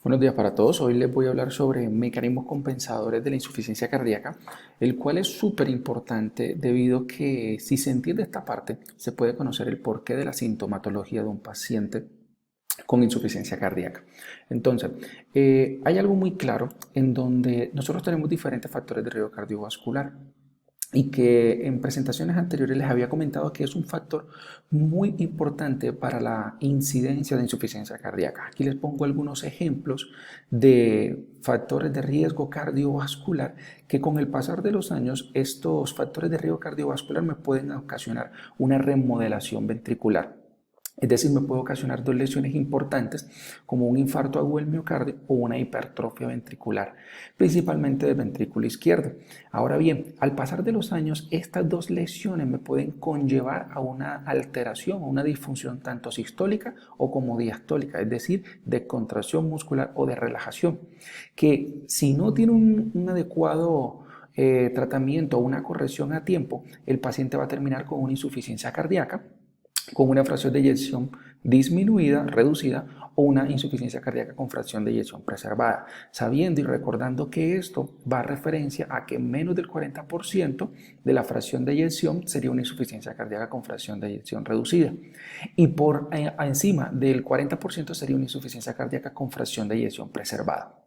Buenos días para todos. Hoy les voy a hablar sobre mecanismos compensadores de la insuficiencia cardíaca, el cual es súper importante debido a que si se entiende esta parte, se puede conocer el porqué de la sintomatología de un paciente con insuficiencia cardíaca. Entonces, hay algo muy claro en donde nosotros tenemos diferentes factores de riesgo cardiovascular y que en presentaciones anteriores les había comentado que es un factor muy importante para la incidencia de insuficiencia cardíaca. Aquí les pongo algunos ejemplos de factores de riesgo cardiovascular que con el pasar de los años estos factores de riesgo cardiovascular me pueden ocasionar una remodelación ventricular. Es decir, me puede ocasionar dos lesiones importantes como un infarto agudo del miocardio o una hipertrofia ventricular, principalmente del ventrículo izquierdo. Ahora bien, al pasar de los años, estas dos lesiones me pueden conllevar a una alteración, a una disfunción tanto sistólica o como diastólica, es decir, de contracción muscular o de relajación, que si no tiene un adecuado tratamiento o una corrección a tiempo, el paciente va a terminar con una insuficiencia cardíaca con una fracción de eyección disminuida, reducida o una insuficiencia cardíaca con fracción de eyección preservada, sabiendo y recordando que esto va a referencia a que menos del 40% de la fracción de eyección sería una insuficiencia cardíaca con fracción de eyección reducida y por encima del 40% sería una insuficiencia cardíaca con fracción de eyección preservada.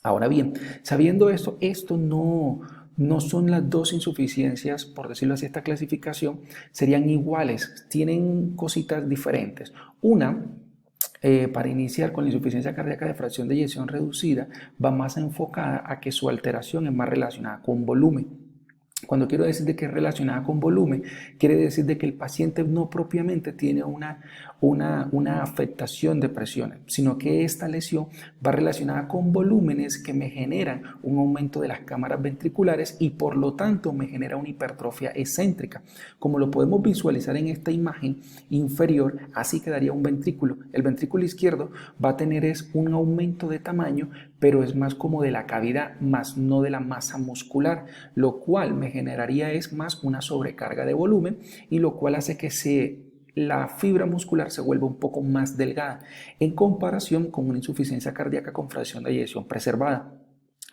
Ahora bien, sabiendo esto, esto no son las dos insuficiencias, por decirlo así, esta clasificación, serían iguales, tienen cositas diferentes. Una, para iniciar con la insuficiencia cardíaca de fracción de eyección reducida, va más enfocada a que su alteración es más relacionada con volumen. Cuando quiero decir de que es relacionada con volumen, quiere decir de que el paciente no propiamente tiene una afectación de presiones, sino que esta lesión va relacionada con volúmenes que me generan un aumento de las cámaras ventriculares y por lo tanto me genera una hipertrofia excéntrica. Como lo podemos visualizar en esta imagen inferior, así quedaría un ventrículo. El ventrículo izquierdo va a tener un aumento de tamaño, pero es más como de la cavidad, más no de la masa muscular, lo cual me generaría es más una sobrecarga de volumen y lo cual hace que la fibra muscular se vuelva un poco más delgada en comparación con una insuficiencia cardíaca con fracción de eyección preservada,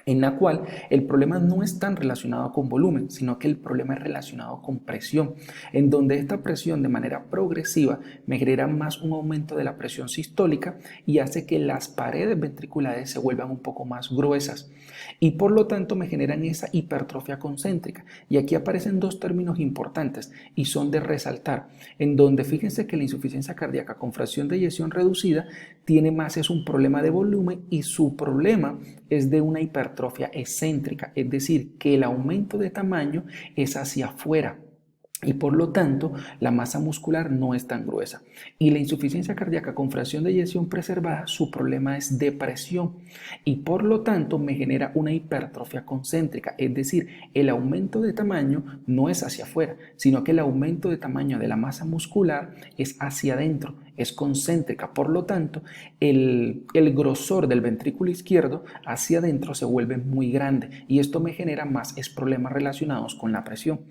en la cual el problema no es tan relacionado con volumen, sino que el problema es relacionado con presión, en donde esta presión de manera progresiva me genera más un aumento de la presión sistólica y hace que las paredes ventriculares se vuelvan un poco más gruesas y por lo tanto me generan esa hipertrofia concéntrica. Y aquí aparecen dos términos importantes y son de resaltar, en donde fíjense que la insuficiencia cardíaca con fracción de eyección reducida tiene más es un problema de volumen y su problema es de una hipertrofia excéntrica, es decir, que el aumento de tamaño es hacia afuera y por lo tanto la masa muscular no es tan gruesa. Y la insuficiencia cardíaca con fracción de eyección preservada, su problema es depresión y por lo tanto me genera una hipertrofia concéntrica, es decir, el aumento de tamaño no es hacia afuera, sino que el aumento de tamaño de la masa muscular es hacia adentro, es concéntrica, por lo tanto el grosor del ventrículo izquierdo hacia adentro se vuelve muy grande y esto me genera más problemas relacionados con la presión.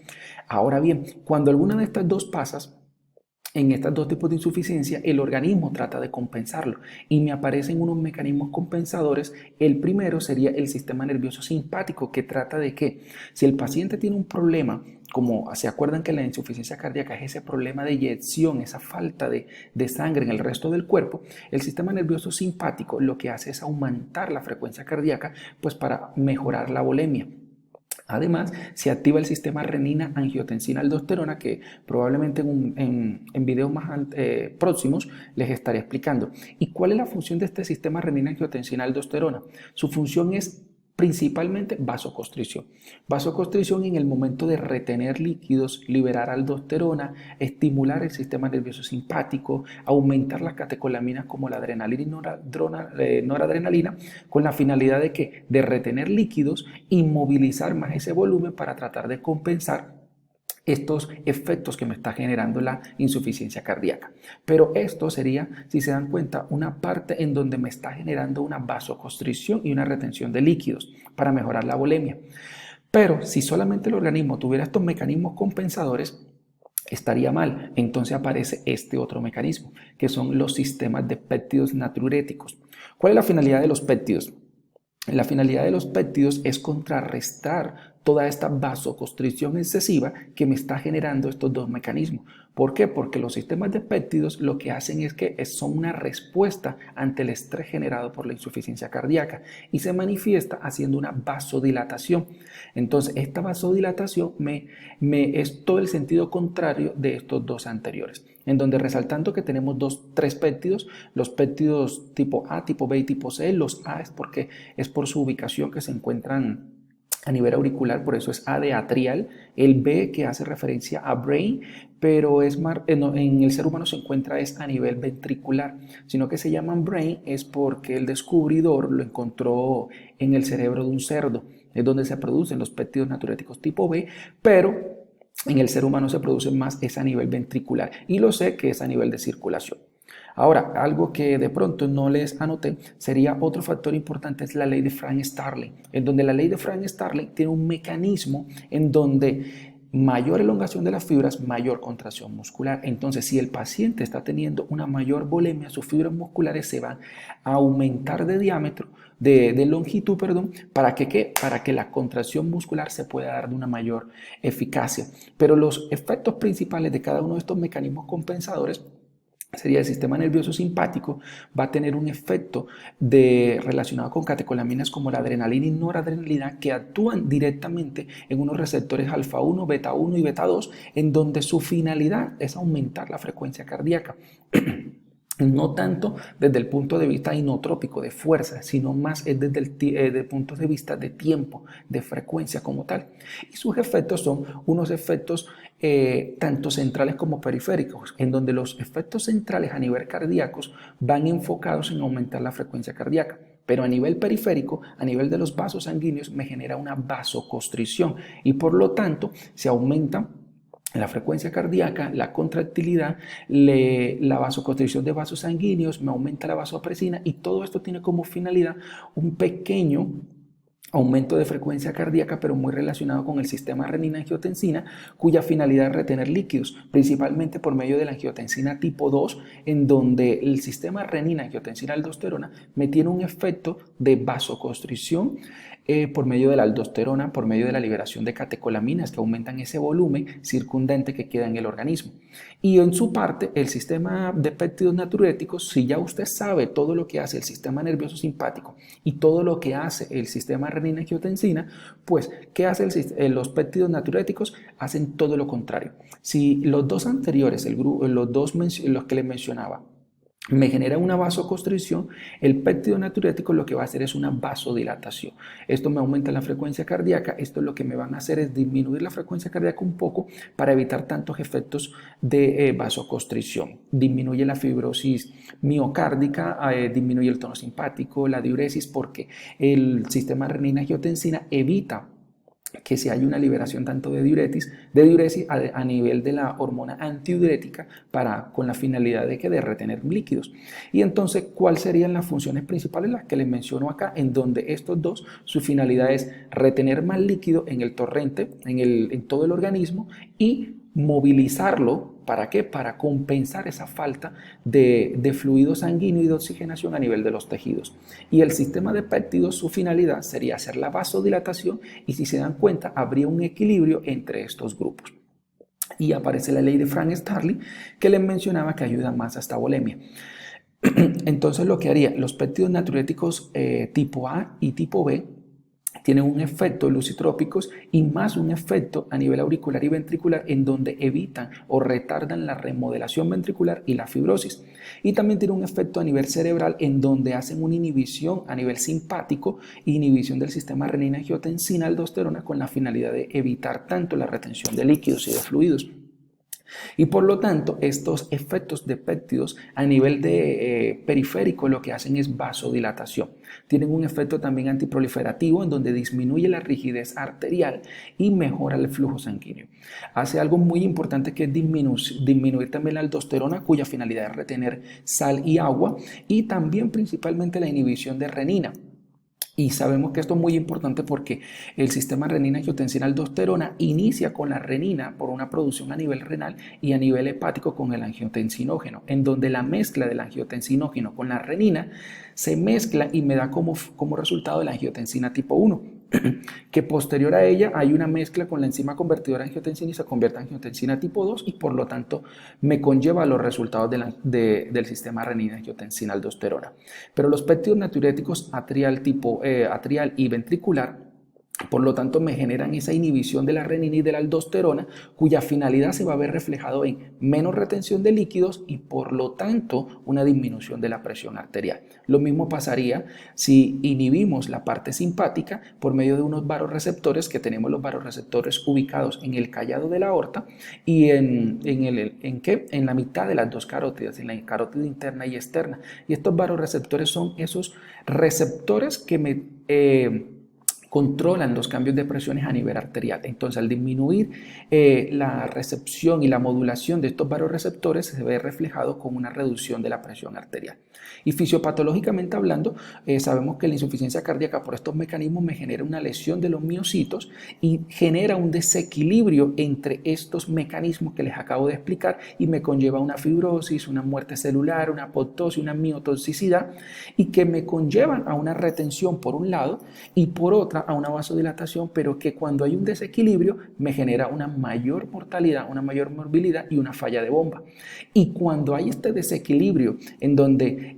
Ahora bien, cuando alguna de estas dos pasas, en estos dos tipos de insuficiencia, el organismo trata de compensarlo y me aparecen unos mecanismos compensadores. El primero sería el sistema nervioso simpático, que trata de que si el paciente tiene un problema, como se acuerdan que la insuficiencia cardíaca es ese problema de eyección, esa falta de sangre en el resto del cuerpo, el sistema nervioso simpático lo que hace es aumentar la frecuencia cardíaca pues para mejorar la volemia. Además, se activa el sistema renina-angiotensina-aldosterona que probablemente en videos más próximos les estaré explicando. ¿Y cuál es la función de este sistema renina-angiotensina-aldosterona? Su función es principalmente vasoconstricción. Vasoconstricción en el momento de retener líquidos, liberar aldosterona, estimular el sistema nervioso simpático, aumentar las catecolaminas como la adrenalina y noradrenalina, con la finalidad de que de retener líquidos y movilizar más ese volumen para tratar de compensar estos efectos que me está generando la insuficiencia cardíaca. Pero esto sería, si se dan cuenta, una parte en donde me está generando una vasoconstricción y una retención de líquidos para mejorar la volemia. Pero si solamente el organismo tuviera estos mecanismos compensadores, estaría mal. Entonces aparece este otro mecanismo, que son los sistemas de péptidos natriuréticos. ¿Cuál es la finalidad de los péptidos? La finalidad de los péptidos es contrarrestar toda esta vasoconstricción excesiva que me está generando estos dos mecanismos. ¿Por qué? Porque los sistemas de péptidos lo que hacen es que son una respuesta ante el estrés generado por la insuficiencia cardíaca y se manifiesta haciendo una vasodilatación. Entonces, esta vasodilatación es todo el sentido contrario de estos dos anteriores, en donde resaltando que tenemos tres péptidos, los péptidos tipo A, tipo B y tipo C. Los A es por su ubicación que se encuentran a nivel auricular, por eso es A de atrial, el B que hace referencia a brain, pero en el ser humano se encuentra es a nivel ventricular, sino que se llaman brain es porque el descubridor lo encontró en el cerebro de un cerdo, es donde se producen los péptidos natriuréticos tipo B, pero en el ser humano se produce más es a nivel ventricular y lo sé que es a nivel de circulación. Ahora, algo que de pronto no les anoté sería otro factor importante, es la ley de Frank-Starling, en donde la ley de Frank-Starling tiene un mecanismo en donde mayor elongación de las fibras, mayor contracción muscular. Entonces, si el paciente está teniendo una mayor volemia, sus fibras musculares se van a aumentar de diámetro, de longitud, perdón, ¿para que qué? Para que la contracción muscular se pueda dar de una mayor eficacia. Pero los efectos principales de cada uno de estos mecanismos compensadores sería el sistema nervioso simpático, va a tener un efecto relacionado con catecolaminas como la adrenalina y noradrenalina que actúan directamente en unos receptores alfa 1, beta 1 y beta 2, en donde su finalidad es aumentar la frecuencia cardíaca. No tanto desde el punto de vista inotrópico de fuerza, sino más es desde el punto de vista de tiempo, de frecuencia como tal. Y sus efectos son unos efectos tanto centrales como periféricos, en donde los efectos centrales a nivel cardíaco van enfocados en aumentar la frecuencia cardíaca. Pero a nivel periférico, a nivel de los vasos sanguíneos, me genera una vasoconstricción y por lo tanto se aumenta la frecuencia cardíaca, la contractilidad, la vasoconstricción de vasos sanguíneos, me aumenta la vasopresina y todo esto tiene como finalidad un pequeño aumento de frecuencia cardíaca, pero muy relacionado con el sistema renina-angiotensina, cuya finalidad es retener líquidos, principalmente por medio de la angiotensina tipo 2, en donde el sistema renina-angiotensina-aldosterona me tiene un efecto de vasoconstricción por medio de la aldosterona, por medio de la liberación de catecolaminas que aumentan ese volumen circundante que queda en el organismo. Y en su parte, el sistema de péptidos natriuréticos, si ya usted sabe todo lo que hace el sistema nervioso simpático y todo lo que hace el sistema renina-angiotensina, pues, ¿qué hace los péptidos natriuréticos? Hacen todo lo contrario. Si los dos anteriores, los que les mencionaba, me genera una vasoconstricción, el péptido natriurético lo que va a hacer es una vasodilatación. Esto me aumenta la frecuencia cardíaca, esto lo que me van a hacer es disminuir la frecuencia cardíaca un poco para evitar tantos efectos de vasoconstricción. Disminuye la fibrosis miocárdica, disminuye el tono simpático, la diuresis, porque el sistema renina-angiotensina evita que si hay una liberación tanto de diuresis a nivel de la hormona antidiurética con la finalidad de retener líquidos. Y entonces, ¿cuáles serían las funciones principales? Las que les menciono acá, en donde estos dos, su finalidad es retener más líquido en el torrente, en todo el organismo y movilizarlo. ¿Para qué? Para compensar esa falta de fluido sanguíneo y de oxigenación a nivel de los tejidos. Y el sistema de péptidos, su finalidad sería hacer la vasodilatación y si se dan cuenta, habría un equilibrio entre estos grupos. Y aparece la ley de Frank-Starling que les mencionaba que ayuda más a esta volemia. Entonces lo que haría, los péptidos natriuréticos tipo A y tipo B tienen un efecto lucitrópicos y más un efecto a nivel auricular y ventricular en donde evitan o retardan la remodelación ventricular y la fibrosis. Y también tiene un efecto a nivel cerebral en donde hacen una inhibición a nivel simpático, inhibición del sistema renina-angiotensina-aldosterona con la finalidad de evitar tanto la retención de líquidos y de fluidos. Y por lo tanto, estos efectos de péptidos a nivel de periférico lo que hacen es vasodilatación. Tienen un efecto también antiproliferativo en donde disminuye la rigidez arterial y mejora el flujo sanguíneo. Hace algo muy importante que es disminuir también la aldosterona, cuya finalidad es retener sal y agua, y también principalmente la inhibición de renina. Y sabemos que esto es muy importante porque el sistema renina-angiotensina-aldosterona inicia con la renina por una producción a nivel renal y a nivel hepático con el angiotensinógeno, en donde la mezcla del angiotensinógeno con la renina se mezcla y me da como resultado la angiotensina tipo 1, que posterior a ella hay una mezcla con la enzima convertidora de angiotensina y se convierte en angiotensina tipo 2 y por lo tanto me conlleva los resultados del sistema renina-angiotensina-aldosterona. Pero los péptidos natriuréticos atrial y ventricular, por lo tanto, me generan esa inhibición de la renina y de la aldosterona, cuya finalidad se va a ver reflejado en menos retención de líquidos y, por lo tanto, una disminución de la presión arterial. Lo mismo pasaría si inhibimos la parte simpática por medio de unos vasoreceptores, que tenemos los vasoreceptores ubicados en el callado de la aorta y en la mitad de las dos carótidas, en la carótida interna y externa. Y estos vasoreceptores son esos receptores que controlan los cambios de presiones a nivel arterial. Entonces, al disminuir la recepción y la modulación de estos vasoreceptores, se ve reflejado con una reducción de la presión arterial. Y fisiopatológicamente hablando, sabemos que la insuficiencia cardíaca por estos mecanismos me genera una lesión de los miocitos y genera un desequilibrio entre estos mecanismos que les acabo de explicar y me conlleva una fibrosis, una muerte celular, una apoptosis, una miotoxicidad y que me conllevan a una retención por un lado y por otra a una vasodilatación, pero que cuando hay un desequilibrio me genera una mayor mortalidad, una mayor morbilidad y una falla de bomba. Y cuando hay este desequilibrio en donde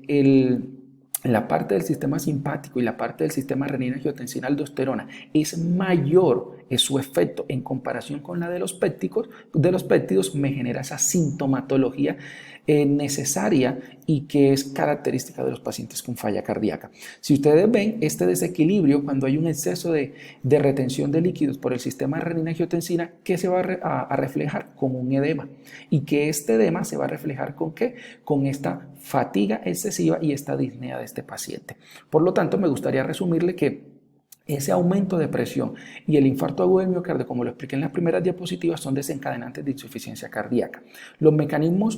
la parte del sistema simpático y la parte del sistema renina-angiotensina-aldosterona es mayor su efecto en comparación con la de los péptidos, me genera esa sintomatología necesaria y que es característica de los pacientes con falla cardíaca. Si ustedes ven este desequilibrio cuando hay un exceso de retención de líquidos por el sistema renina-angiotensina, ¿qué se va a reflejar? Con un edema. Y que este edema se va a reflejar ¿con qué? Con esta fatiga excesiva y esta disnea de este paciente. Por lo tanto, me gustaría resumirle que ese aumento de presión y el infarto agudo del miocardio, como lo expliqué en las primeras diapositivas, son desencadenantes de insuficiencia cardíaca. Los mecanismos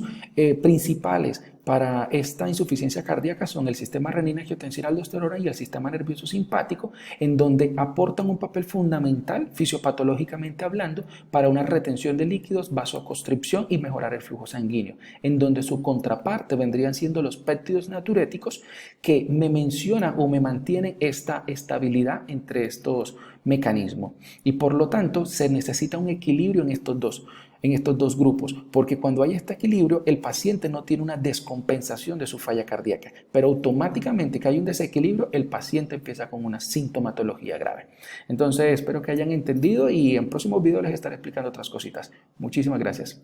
principales para esta insuficiencia cardíaca son el sistema renina-angiotensina-aldosterona y el sistema nervioso simpático, en donde aportan un papel fundamental, fisiopatológicamente hablando, para una retención de líquidos, vasoconstricción y mejorar el flujo sanguíneo, en donde su contraparte vendrían siendo los péptidos natriuréticos que me mencionan o me mantienen esta estabilidad entre estos mecanismos. Y por lo tanto, se necesita un equilibrio en estos dos grupos, porque cuando hay este equilibrio, el paciente no tiene una descompensación de su falla cardíaca, pero automáticamente que hay un desequilibrio, el paciente empieza con una sintomatología grave. Entonces, espero que hayan entendido y en próximos videos les estaré explicando otras cositas. Muchísimas gracias.